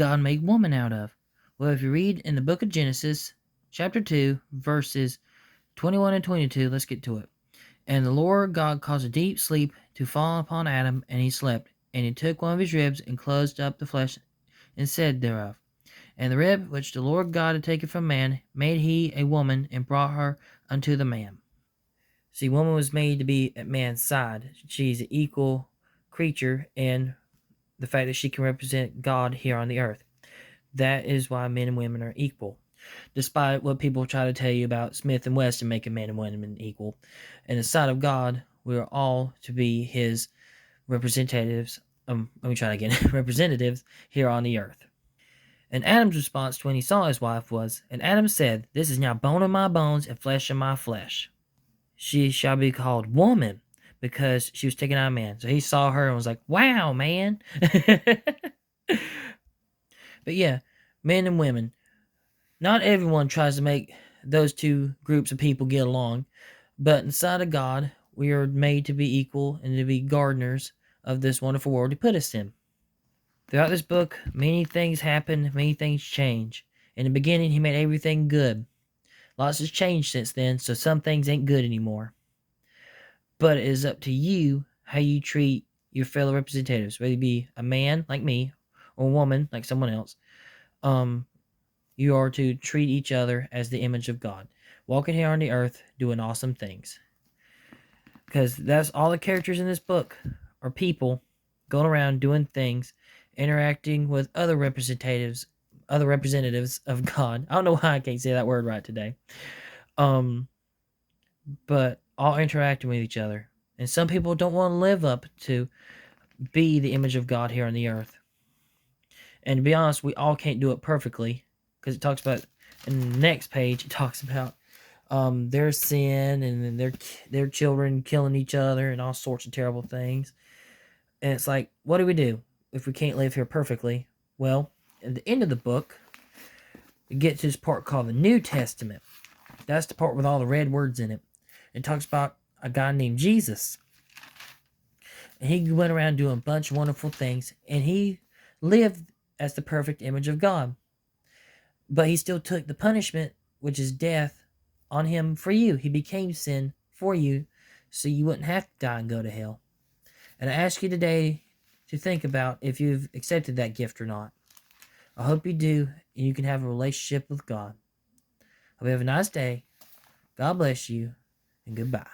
God make woman out of? Well, if you read in the book of Genesis, chapter 2, verses 21 and 22, let's get to it. And the Lord God caused a deep sleep to fall upon Adam, and he slept. And he took one of his ribs, and closed up the flesh, and said thereof, And the rib which the Lord God had taken from man, made he a woman, and brought her unto the man. See, woman was made to be at man's side. She's an equal creature in the fact that she can represent God here on the earth. That is why men and women are equal. Despite what people try to tell you about Smith and Wesson making men and women equal, in the sight of God, we are all to be his representatives. Let me try again. Representatives here on the earth. And Adam's response when he saw his wife was, And Adam said, This is now bone of my bones and flesh of my flesh. She shall be called woman, because she was taken out of man. So he saw her and was like, wow, man. But yeah, men and women. Not everyone tries to make those two groups of people get along, but inside of God, we are made to be equal and to be gardeners of this wonderful world He put us in. Throughout this book, many things happen, many things change. In the beginning, He made everything good. Lots has changed since then, so some things ain't good anymore. But it is up to you how you treat your fellow representatives, whether it be a man like me or a woman like someone else. You are to treat each other as the image of God, walking here on the earth doing awesome things. Because that's all the characters in this book are people going around doing things, interacting with other representatives of God. I don't know why I can't say that word right today. But all interacting with each other. And some people don't want to live up to be the image of God here on the earth. And to be honest, we all can't do it perfectly, because it talks about, in the next page, it talks about their sin and their children killing each other and all sorts of terrible things. And it's like, what do we do if we can't live here perfectly? Well, at the end of the book, we get to this part called the New Testament. That's the part with all the red words in it. It talks about a guy named Jesus. And he went around doing a bunch of wonderful things, and he lived as the perfect image of God. But he still took the punishment, which is death, on him for you. He became sin for you, so you wouldn't have to die and go to hell. And I ask you today to think about if you've accepted that gift or not. I hope you do, and you can have a relationship with God. I hope you have a nice day. God bless you, and goodbye.